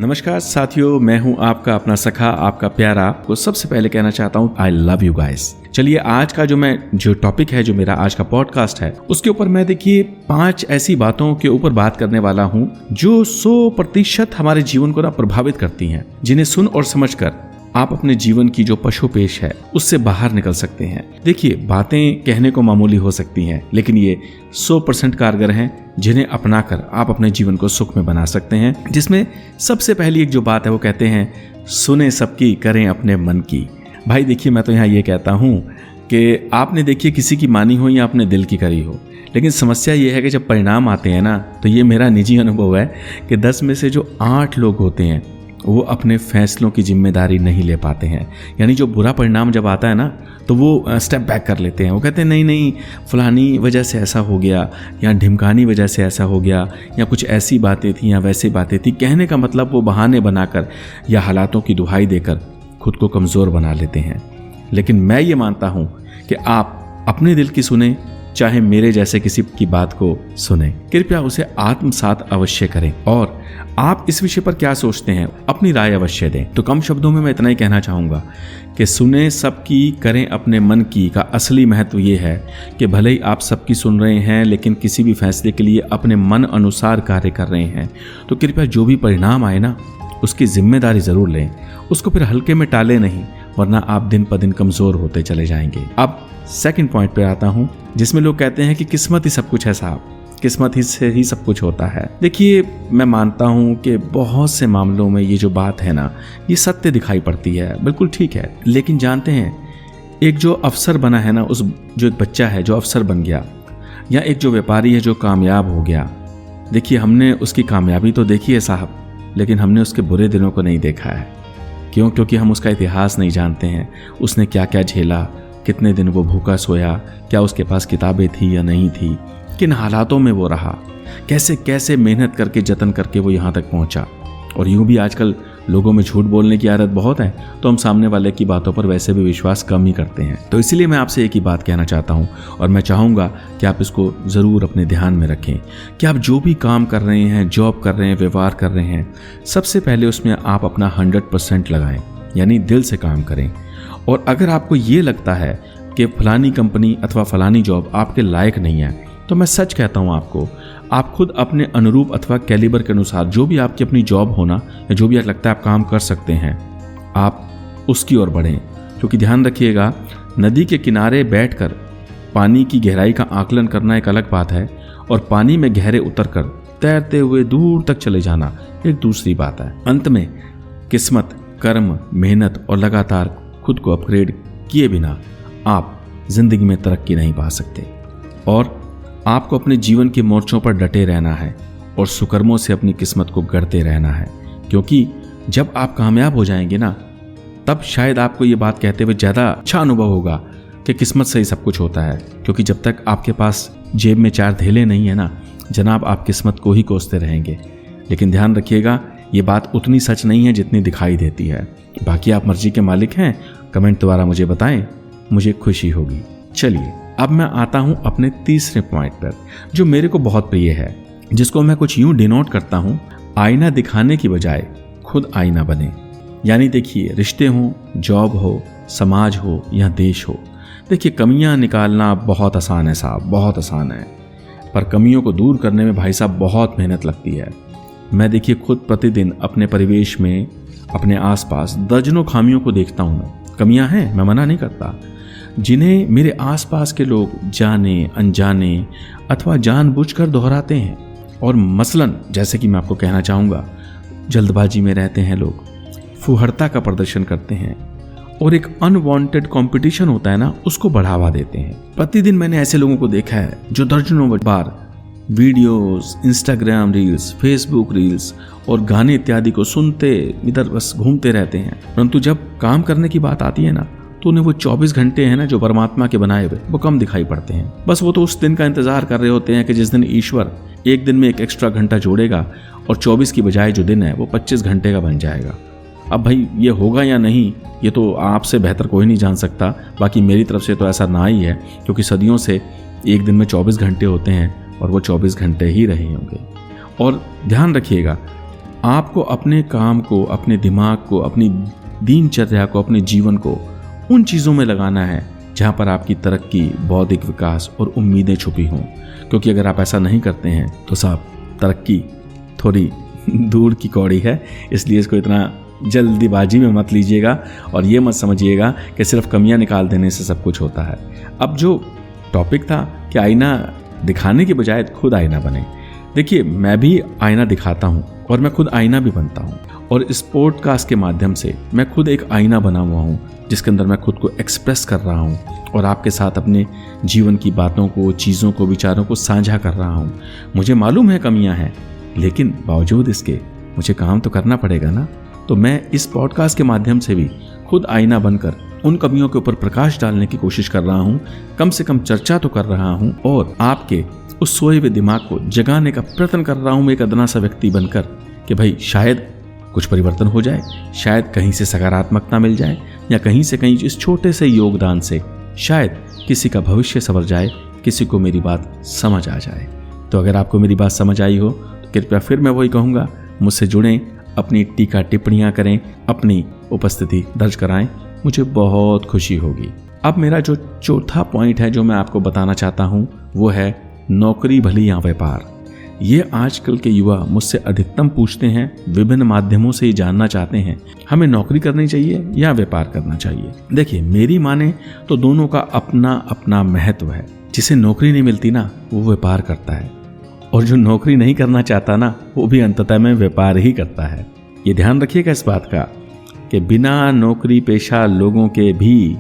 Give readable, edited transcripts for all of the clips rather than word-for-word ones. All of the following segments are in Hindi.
नमस्कार साथियों, मैं हूं आपका अपना सखा, आपका प्यारा। आपको सबसे पहले कहना चाहता हूं आई लव यू गाइस। चलिए आज का जो टॉपिक है, जो मेरा आज का पॉडकास्ट है, उसके ऊपर मैं देखिए 5 ऐसी बातों के ऊपर बात करने वाला हूं जो 100% हमारे जीवन को प्रभावित करती हैं, जिन्हें सुन और समझकर आप अपने जीवन की जो पशुपेश है उससे बाहर निकल सकते हैं। देखिए, बातें कहने को मामूली हो सकती हैं, लेकिन ये 100% कारगर हैं, जिन्हें अपनाकर आप अपने जीवन को सुख में बना सकते हैं। जिसमें सबसे पहली एक जो बात है वो कहते हैं, सुने सबकी करें अपने मन की। भाई देखिए, मैं तो यहाँ ये कहता हूँ कि आपने देखिए किसी की मानी हो या अपने दिल की करी हो, लेकिन समस्या ये है कि जब परिणाम आते हैं ना, तो ये मेरा निजी अनुभव है कि 10 में से जो 8 लोग होते हैं वो अपने फैसलों की जिम्मेदारी नहीं ले पाते हैं। यानी जो बुरा परिणाम जब आता है ना, तो वो स्टेप बैक कर लेते हैं। वो कहते हैं नहीं फलानी वजह से ऐसा हो गया, या ढिमकानी वजह से ऐसा हो गया, या कुछ ऐसी बातें थी या वैसी बातें थी। कहने का मतलब वो बहाने बनाकर या हालातों की दुहाई देकर खुद को कमज़ोर बना लेते हैं। लेकिन मैं ये मानता हूँ कि आप अपने दिल की सुने, चाहे मेरे जैसे किसी की बात को सुने, कृपया उसे आत्मसात अवश्य करें। और आप इस विषय पर क्या सोचते हैं, अपनी राय अवश्य दें। तो कम शब्दों में मैं इतना ही कहना चाहूँगा कि सुने सबकी करें अपने मन की का असली महत्व ये है कि भले ही आप सबकी सुन रहे हैं, लेकिन किसी भी फैसले के लिए अपने मन अनुसार कार्य कर रहे हैं, तो कृपया जो भी परिणाम आए ना, उसकी जिम्मेदारी ज़रूर लें। उसको फिर हल्के में टालें नहीं, वरना आप दिन पर दिन कमज़ोर होते चले जाएंगे। अब सेकंड पॉइंट पे आता हूँ, जिसमें लोग कहते हैं कि किस्मत ही सब कुछ है साहब, किस्मत ही से ही सब कुछ होता है। देखिए, मैं मानता हूँ कि बहुत से मामलों में ये जो बात है ना, ये सत्य दिखाई पड़ती है, बिल्कुल ठीक है। लेकिन जानते हैं, एक जो अफसर बना है ना, जो एक बच्चा है जो अफसर बन गया, या एक जो व्यापारी है जो कामयाब हो गया, देखिए हमने उसकी कामयाबी तो देखी है साहब, लेकिन हमने उसके बुरे दिनों को नहीं देखा है। क्यों? क्योंकि हम उसका इतिहास नहीं जानते हैं। उसने क्या क्या झेला, कितने दिन वो भूखा सोया, क्या उसके पास किताबें थी या नहीं थी, किन हालातों में वो रहा, कैसे कैसे मेहनत करके जतन करके वो यहाँ तक पहुँचा। और यूँ भी आजकल लोगों में झूठ बोलने की आदत बहुत है, तो हम सामने वाले की बातों पर वैसे भी विश्वास कम ही करते हैं। तो इसीलिए मैं आपसे एक ही बात कहना चाहता हूँ, और मैं चाहूँगा कि आप इसको ज़रूर अपने ध्यान में रखें कि आप जो भी काम कर रहे हैं, जॉब कर रहे हैं, व्यवहार कर रहे हैं, सबसे पहले उसमें आप अपना 100% लगाएं, यानी दिल से काम करें। और अगर आपको ये लगता है कि फलानी कंपनी अथवा फलानी जॉब आपके लायक नहीं है, तो मैं सच कहता हूँ आपको, आप खुद अपने अनुरूप अथवा कैलिबर के अनुसार जो भी आपकी अपनी जॉब होना, या जो भी आपको लगता है आप काम कर सकते हैं, आप उसकी ओर बढ़ें। क्योंकि ध्यान रखिएगा, नदी के किनारे बैठकर पानी की गहराई का आकलन करना एक अलग बात है, और पानी में गहरे उतरकर तैरते हुए दूर तक चले जाना एक दूसरी बात है। अंत में किस्मत, कर्म, मेहनत और लगातार खुद को अपग्रेड किए बिना आप जिंदगी में तरक्की नहीं पा सकते। और आपको अपने जीवन के मोर्चों पर डटे रहना है और सुकर्मों से अपनी किस्मत को गढ़ते रहना है। क्योंकि जब आप कामयाब हो जाएंगे ना, तब शायद आपको ये बात कहते हुए ज़्यादा अच्छा अनुभव होगा कि किस्मत से ही सब कुछ होता है। क्योंकि जब तक आपके पास जेब में 4 धेले नहीं है ना जनाब, आप किस्मत को ही कोसते रहेंगे। लेकिन ध्यान रखिएगा, ये बात उतनी सच नहीं है जितनी दिखाई देती है। बाकी आप मर्जी के मालिक हैं, कमेंट द्वारा मुझे बताएं, मुझे खुशी होगी। चलिए अब मैं आता हूं अपने तीसरे पॉइंट पर, जो मेरे को बहुत प्रिय है, जिसको मैं कुछ यूं डिनोट करता हूं, आईना दिखाने की बजाय खुद आईना बने। यानी देखिए, रिश्ते हो, जॉब हो, समाज हो या देश हो, देखिए कमियां निकालना बहुत आसान है साहब, बहुत आसान है। पर कमियों को दूर करने में भाई साहब बहुत मेहनत लगती है। मैं देखिए खुद प्रतिदिन अपने परिवेश में, अपने आसपास दर्जनों खामियों को देखता हूँ। कमियां हैं, मैं मना नहीं करता, जिन्हें मेरे आसपास के लोग जाने अनजाने अथवा जानबूझकर दोहराते हैं। और मसलन जैसे कि मैं आपको कहना चाहूँगा, जल्दबाजी में रहते हैं लोग, फुहरता का प्रदर्शन करते हैं, और एक अनवांटेड कंपटीशन होता है ना, उसको बढ़ावा देते हैं। प्रतिदिन मैंने ऐसे लोगों को देखा है जो दर्जनों बार videos, Instagram reels, Facebook reels और गाने इत्यादि को सुनते इधर बस घूमते रहते हैं, परंतु जब काम करने की बात आती है ना, तो उन्हें वो 24 घंटे हैं ना जो परमात्मा के बनाए हुए, वो कम दिखाई पड़ते हैं। बस वो तो उस दिन का इंतजार कर रहे होते हैं कि जिस दिन ईश्वर एक दिन में एक एक्स्ट्रा घंटा जोड़ेगा और 24 की बजाय जो दिन है वो 25 घंटे का बन जाएगा। अब भाई ये होगा या नहीं, ये तो आपसे बेहतर कोई नहीं जान सकता। बाकी मेरी तरफ से तो ऐसा ना ही है, क्योंकि सदियों से एक दिन में 24 घंटे होते हैं और वो 24 घंटे ही रहे होंगे। और ध्यान रखिएगा, आपको अपने काम को, अपने दिमाग को, अपनी दिनचर्या को, अपने जीवन को उन चीज़ों में लगाना है जहाँ पर आपकी तरक्की, बौद्धिक विकास और उम्मीदें छुपी हों। क्योंकि अगर आप ऐसा नहीं करते हैं तो साहब तरक्की थोड़ी दूर की कौड़ी है, इसलिए इसको इतना जल्दीबाजी में मत लीजिएगा और ये मत समझिएगा कि सिर्फ कमियां निकाल देने से सब कुछ होता है। अब जो टॉपिक था कि आईना दिखाने के बजाय खुद आईना बने, देखिए मैं भी आईना दिखाता हूँ और मैं खुद आईना भी बनता हूँ, और इस पॉडकास्ट के माध्यम से मैं खुद एक आईना बना हुआ हूँ जिसके अंदर मैं खुद को एक्सप्रेस कर रहा हूँ और आपके साथ अपने जीवन की बातों को, चीज़ों को, विचारों को साझा कर रहा हूँ। मुझे मालूम है कमियां हैं, लेकिन बावजूद इसके मुझे काम तो करना पड़ेगा ना। तो मैं इस पॉडकास्ट के माध्यम से भी खुद आईना बनकर उन कमियों के ऊपर प्रकाश डालने की कोशिश कर रहा हूँ, कम से कम चर्चा तो कर रहा हूँ और आपके उस सोए हुए दिमाग को जगाने का प्रयत्न कर रहा हूँ एक अदना सा व्यक्ति बनकर कि भाई शायद कुछ परिवर्तन हो जाए, शायद कहीं से सकारात्मकता मिल जाए, या कहीं से कहीं इस छोटे से योगदान से शायद किसी का भविष्य संवर जाए, किसी को मेरी बात समझ आ जाए। तो अगर आपको मेरी बात समझ आई हो तो कृपया फिर मैं वही कहूँगा, मुझसे जुड़ें, अपनी टीका टिप्पणियाँ करें, अपनी उपस्थिति दर्ज कराएं, मुझे बहुत खुशी होगी। अब मेरा जो चौथा पॉइंट है जो मैं आपको बताना चाहता हूँ वो है नौकरी भली या व्यापार। ये आजकल के युवा मुझसे अधिकतम पूछते हैं, विभिन्न माध्यमों से ये जानना चाहते हैं हमें नौकरी करनी चाहिए या व्यापार करना चाहिए। देखिए मेरी माने तो दोनों का अपना अपना महत्व है। जिसे नौकरी नहीं मिलती ना वो व्यापार करता है, और जो नौकरी नहीं करना चाहता ना वो भी अंततः में व्यापार ही करता है। ये ध्यान रखिएगा इस बात का कि बिना नौकरी पेशा लोगों के भी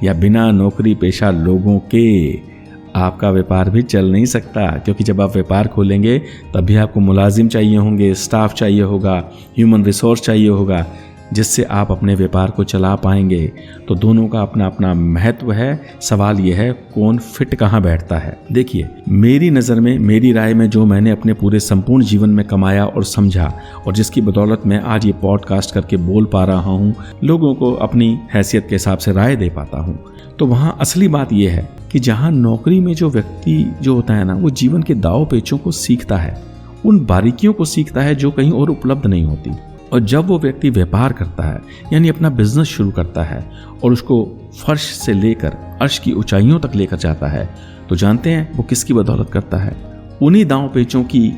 या बिना नौकरी पेशा लोगों के आपका व्यापार भी चल नहीं सकता। क्योंकि जब आप व्यापार खोलेंगे तभी आपको मुलाजिम चाहिए होंगे, स्टाफ चाहिए होगा, ह्यूमन रिसोर्स चाहिए होगा, जिससे आप अपने व्यापार को चला पाएंगे। तो दोनों का अपना अपना महत्व है। सवाल यह है कौन फिट कहाँ बैठता है। देखिए मेरी नज़र में, मेरी राय में जो मैंने अपने पूरे संपूर्ण जीवन में कमाया और समझा और जिसकी बदौलत मैं आज ये पॉडकास्ट करके बोल पा रहा हूँ, लोगों को अपनी हैसियत के हिसाब से राय दे पाता हूँ, तो वहाँ असली बात यह है कि जहाँ नौकरी में जो व्यक्ति जो होता है ना वो जीवन के दाव पेचों को सीखता है, उन बारीकियों को सीखता है जो कहीं और उपलब्ध नहीं होती। और जब वो व्यक्ति व्यापार करता है यानी अपना बिजनेस शुरू करता है और उसको फर्श से लेकर अर्श की ऊंचाइयों तक लेकर जाता है, तो जानते हैं वो किसकी बदौलत करता है? उन्हीं दांव पेचों की,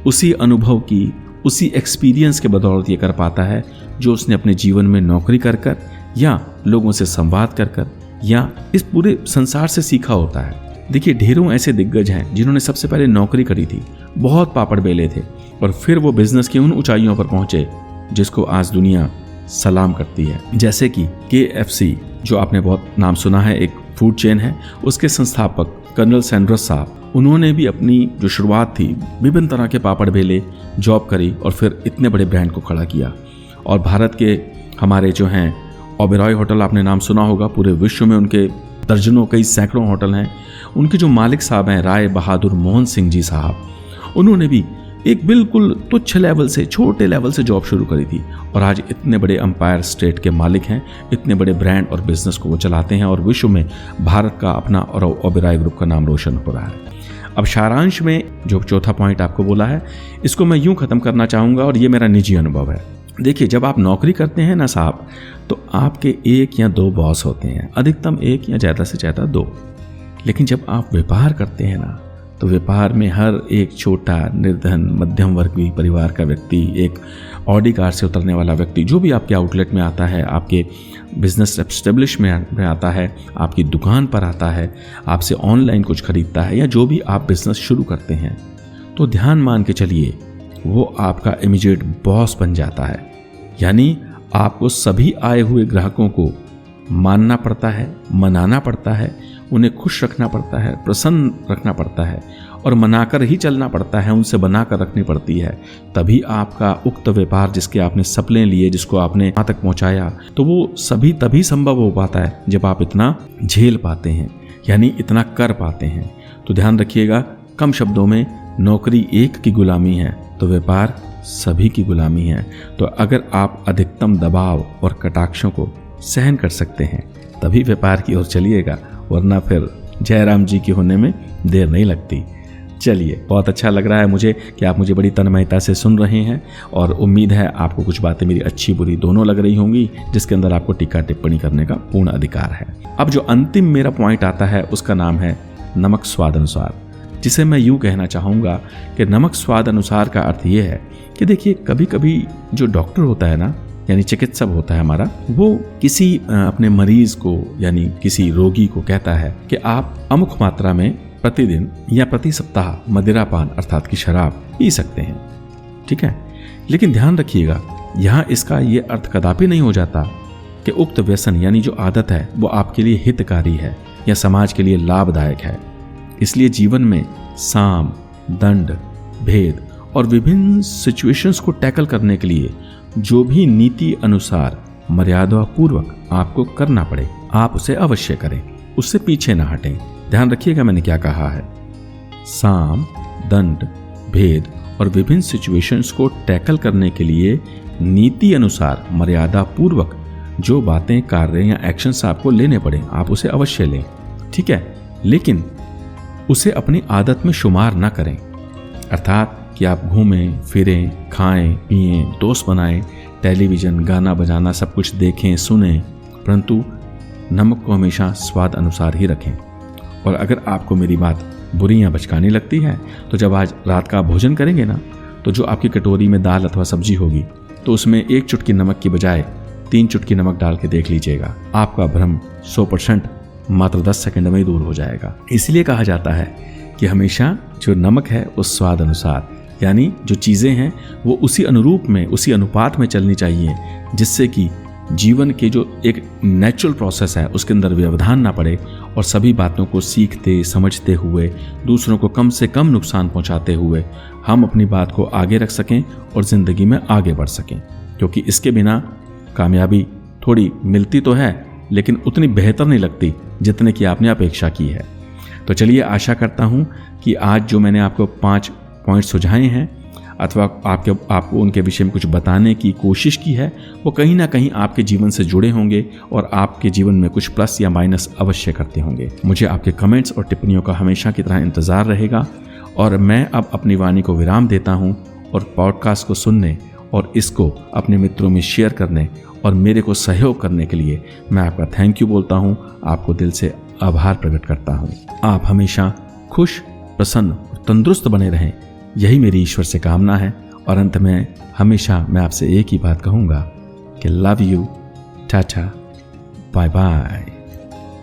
उसी अनुभव की, उसी एक्सपीरियंस के बदौलत ये कर पाता है जो उसने अपने जीवन में नौकरी कर कर या लोगों से संवाद कर कर या इस पूरे संसार से सीखा होता है। देखिए ढेरों ऐसे दिग्गज हैं जिन्होंने सबसे पहले नौकरी करी थी, बहुत पापड़ बेले थे और फिर वो बिजनेस की उन ऊंचाइयों पर पहुंचे जिसको आज दुनिया सलाम करती है। जैसे कि KFC जो आपने बहुत नाम सुना है, एक फूड चेन है, उसके संस्थापक कर्नल सैंडर्स साहब, उन्होंने भी अपनी जो शुरुआत थी विभिन्न तरह के पापड़ बेले, जॉब करी और फिर इतने बड़े ब्रांड को खड़ा किया। और भारत के हमारे जो हैं ओबेरॉय होटल, आपने नाम सुना होगा, पूरे विश्व में उनके दर्जनों कई सैकड़ों होटल हैं। उनके जो मालिक साहब हैं राय बहादुर मोहन सिंह जी साहब, उन्होंने भी एक बिल्कुल तुच्छ लेवल से, छोटे लेवल से जॉब शुरू करी थी और आज इतने बड़े अंपायर स्टेट के मालिक हैं, इतने बड़े ब्रांड और बिजनेस को वो चलाते हैं और विश्व में भारत का अपना और ओबेरॉय ग्रुप का नाम रोशन हो रहा है। अब सारांश में जो चौथा पॉइंट आपको बोला है, इसको मैं यूं खत्म करना चाहूँगा और ये मेरा निजी अनुभव है। देखिए जब आप नौकरी करते हैं ना साहब, तो आपके एक या दो बॉस होते हैं, अधिकतम एक या ज़्यादा से ज़्यादा दो। लेकिन जब आप व्यापार करते हैं ना, तो व्यापार में हर एक छोटा निर्धन मध्यम वर्गीय परिवार का व्यक्ति, एक ऑडी कार से उतरने वाला व्यक्ति, जो भी आपके आउटलेट में आता है, आपके बिजनेस एस्टेब्लिशमेंट में आता है, आपकी दुकान पर आता है, आपसे ऑनलाइन कुछ खरीदता है या जो भी आप बिजनेस शुरू करते हैं, तो ध्यान मान के चलिए वो आपका इमीडिएट बॉस बन जाता है। यानी आपको सभी आए हुए ग्राहकों को मानना पड़ता है, मनाना पड़ता है, उन्हें खुश रखना पड़ता है, प्रसन्न रखना पड़ता है और मनाकर ही चलना पड़ता है, उनसे बनाकर रखनी पड़ती है। तभी आपका उक्त व्यापार जिसके आपने सपने लिए, जिसको आपने वहाँ तक पहुँचाया, तो वो सभी तभी संभव हो पाता है जब आप इतना झेल पाते हैं, यानी इतना कर पाते हैं। तो ध्यान रखिएगा, कम शब्दों में नौकरी एक की गुलामी है तो व्यापार सभी की गुलामी है। तो अगर आप अधिकतम दबाव और कटाक्षों को सहन कर सकते हैं तभी व्यापार की ओर चलिएगा, वरना फिर जयराम जी की होने में देर नहीं लगती। चलिए, बहुत अच्छा लग रहा है मुझे कि आप मुझे बड़ी तन्मयता से सुन रहे हैं और उम्मीद है आपको कुछ बातें मेरी अच्छी बुरी दोनों लग रही होंगी, जिसके अंदर आपको टीका टिप्पणी करने का पूर्ण अधिकार है। अब जो अंतिम मेरा पॉइंट आता है उसका नाम है नमक स्वाद अनुसार, जिसे मैं यूं कहना चाहूँगा कि नमक स्वाद अनुसार का अर्थ ये है कि देखिए, कभी कभी जो डॉक्टर होता है ना, यानी चिकित्सक होता है हमारा, वो किसी अपने मरीज को यानी किसी रोगी को कहता है कि आप अमुक मात्रा में प्रतिदिन या प्रति सप्ताह मदिरापान अर्थात की शराब पी सकते हैं। ठीक है, लेकिन ध्यान रखिएगा, यहाँ इसका ये अर्थ कदापि नहीं हो जाता कि उक्त व्यसन यानी जो आदत है वो आपके लिए हितकारी है या समाज के लिए लाभदायक है। इसलिए जीवन में साम, दंड, भेद और विभिन्न सिचुएशंस को टैकल करने के लिए जो भी नीति अनुसार मर्यादा पूर्वक आपको करना पड़े, आप उसे अवश्य करें, उससे पीछे ना हटें। ध्यान रखिएगा मैंने क्या कहा है, साम, दंड, भेद और विभिन्न सिचुएशंस को टैकल करने के लिए नीति अनुसार मर्यादा पूर्वक जो बातें, कार्य या एक्शंस आपको लेने पड़े, आप उसे अवश्य लें। ठीक है, लेकिन उसे अपनी आदत में शुमार ना करें, अर्थात कि आप घूमें फिरें, खाएं पिएं, दोस्त बनाएं, टेलीविज़न, गाना बजाना सब कुछ देखें सुनें, परंतु नमक को हमेशा स्वाद अनुसार ही रखें। और अगर आपको मेरी बात बुरी या बचकानी लगती है तो जब आज रात का भोजन करेंगे ना, तो जो आपकी कटोरी में दाल अथवा सब्जी होगी तो उसमें 1 चुटकी नमक की बजाय 3 चुटकी नमक डाल के देख लीजिएगा, आपका भ्रम 100% मात्र 10 सेकंड में ही दूर हो जाएगा। इसलिए कहा जाता है कि हमेशा जो नमक है उस स्वाद अनुसार, यानी जो चीज़ें हैं वो उसी अनुरूप में, उसी अनुपात में चलनी चाहिए, जिससे कि जीवन के जो एक नेचुरल प्रोसेस है उसके अंदर व्यवधान ना पड़े और सभी बातों को सीखते समझते हुए, दूसरों को कम से कम नुकसान पहुंचाते हुए हम अपनी बात को आगे रख सकें और ज़िंदगी में आगे बढ़ सकें। क्योंकि इसके बिना कामयाबी थोड़ी मिलती तो है, लेकिन उतनी बेहतर नहीं लगती जितने की आपने अपेक्षा की है। तो चलिए, आशा करता हूँ कि आज जो मैंने आपको 5 पॉइंट सुझाए हैं अथवा आपको उनके विषय में कुछ बताने की कोशिश की है, वो कहीं ना कहीं आपके जीवन से जुड़े होंगे और आपके जीवन में कुछ प्लस या माइनस अवश्य करते होंगे। मुझे आपके कमेंट्स और टिप्पणियों का हमेशा की तरह इंतज़ार रहेगा और मैं अब अपनी वाणी को विराम देता हूँ और पॉडकास्ट को सुनने और इसको अपने मित्रों में शेयर करने और मेरे को सहयोग करने के लिए मैं आपका थैंक यू बोलता हूँ, आपको दिल से आभार प्रकट करता हूँ। आप हमेशा खुश, प्रसन्न और तंदुरुस्त बने रहें, यही मेरी ईश्वर से कामना है। और अंत में हमेशा मैं आपसे एक ही बात कहूँगा कि love you, tata, bye bye.